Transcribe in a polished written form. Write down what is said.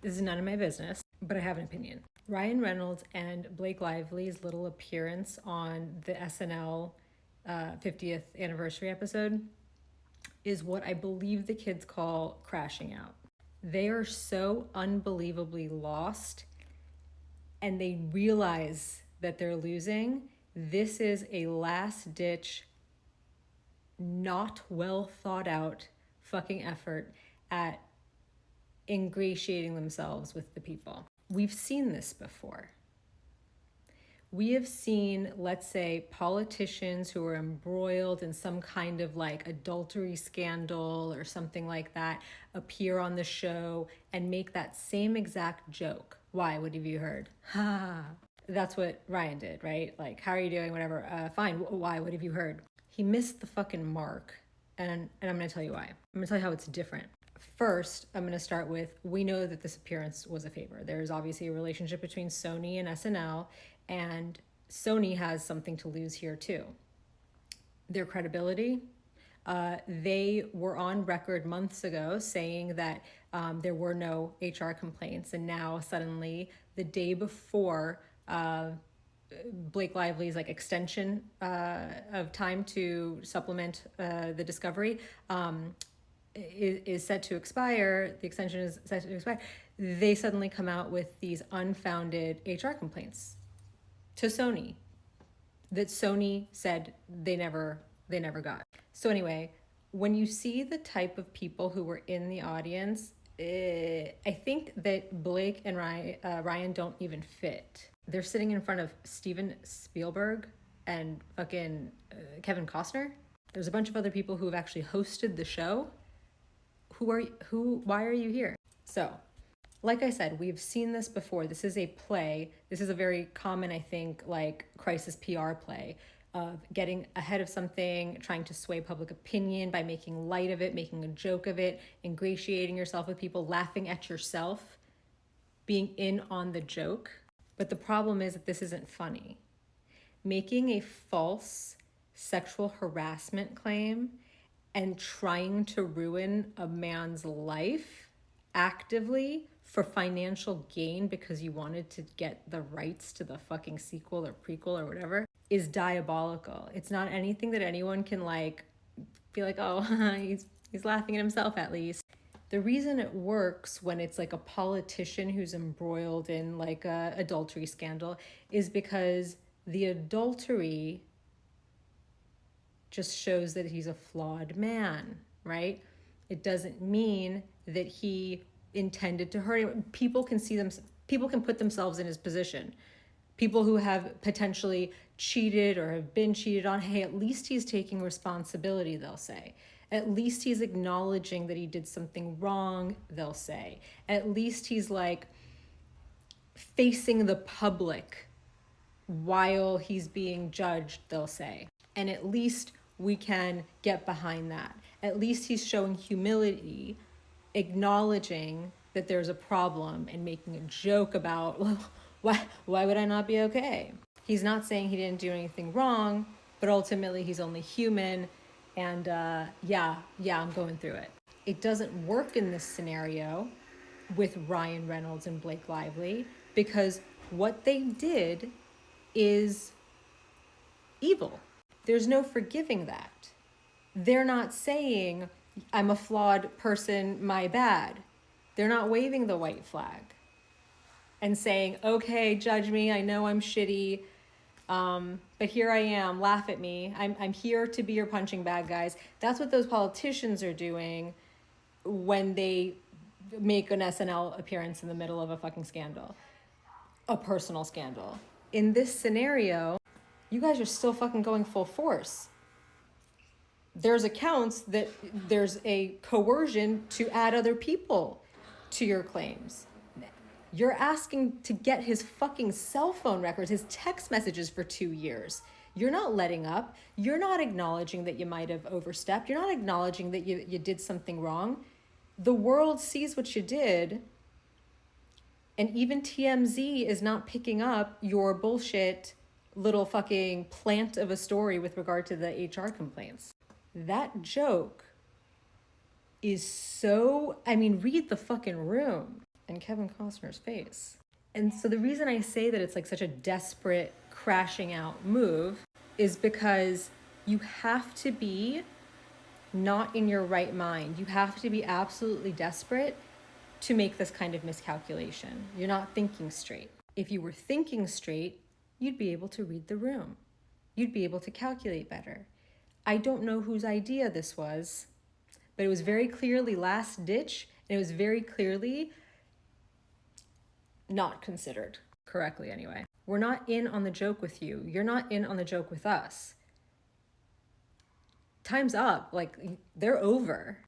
This is none of my business, but I have an opinion. Ryan Reynolds and Blake Lively's little appearance on the SNL 50th anniversary episode is what I believe the kids call crashing out. They are so unbelievably lost and they realize that they're losing. This is a last ditch, not well thought out fucking effort at ingratiating themselves with the people. We've seen this before. We have seen, let's say, politicians who are embroiled in some kind of like adultery scandal or something like that appear on the show and make that same exact joke. Why? What have you heard? Ha! That's what Ryan did, right? Like, how are you doing? Whatever. Fine. Why? What have you heard? He missed the fucking mark. And I'm going to tell you why. I'm going to tell you how it's different. First, I'm going to start with, we know that this appearance was a favor. There's obviously a relationship between Sony and SNL, and Sony has something to lose here too. Their credibility. They were on record months ago saying that there were no HR complaints, and now suddenly, the day before Blake Lively's like extension of time to supplement the discovery is set to expire, the extension is set to expire, they suddenly come out with these unfounded HR complaints to Sony that Sony said they never got. So anyway, when you see the type of people who were in the audience, I think that Blake and Ryan don't even fit. They're sitting in front of Steven Spielberg and fucking Kevin Costner. There's a bunch of other people who have actually hosted the show. Why are you here? So, like I said, we've seen this before. This is a play. This is a very common, I think, like crisis PR play of getting ahead of something, trying to sway public opinion by making light of it, making a joke of it, ingratiating yourself with people, laughing at yourself, being in on the joke. But the problem is that this isn't funny. Making a false sexual harassment claim and trying to ruin a man's life actively for financial gain because you wanted to get the rights to the fucking sequel or prequel or whatever is diabolical. It's not anything that anyone can like be like, oh, he's laughing at himself at least. The reason it works when it's like a politician who's embroiled in like a adultery scandal is because the adultery just shows that he's a flawed man, right? It doesn't mean that he intended to hurt anyone. People can put themselves in his position. People who have potentially cheated or have been cheated on, hey, at least he's taking responsibility, they'll say. At least he's acknowledging that he did something wrong, they'll say. At least he's like facing the public while he's being judged, they'll say. And at least we can get behind that. At least he's showing humility, acknowledging that there's a problem and making a joke about, well, why would I not be okay? He's not saying he didn't do anything wrong, but ultimately he's only human. And yeah, I'm going through it. It doesn't work in this scenario with Ryan Reynolds and Blake Lively because what they did is evil. There's no forgiving that. They're not saying, I'm a flawed person, my bad. They're not waving the white flag and saying, okay, judge me, I know I'm shitty, but here I am, laugh at me. I'm here to be your punching bag, guys. That's what those politicians are doing when they make an SNL appearance in the middle of a fucking scandal, a personal scandal. In this scenario, you guys are still fucking going full force. There's accounts that there's a coercion to add other people to your claims. You're asking to get his fucking cell phone records, his text messages for 2 years. You're not letting up. You're not acknowledging that you might have overstepped. You're not acknowledging that you did something wrong. The world sees what you did, and even TMZ is not picking up your bullshit little fucking plant of a story with regard to the HR complaints. That joke is so, read the fucking room. and Kevin Costner's face. And so the reason I say that it's like such a desperate crashing out move is because you have to be not in your right mind. You have to be absolutely desperate to make this kind of miscalculation. You're not thinking straight. If you were thinking straight, you'd be able to read the room. You'd be able to calculate better. I don't know whose idea this was, but it was very clearly last ditch, and it was very clearly not considered correctly anyway. We're not in on the joke with you. You're not in on the joke with us. Time's up. Like, they're over.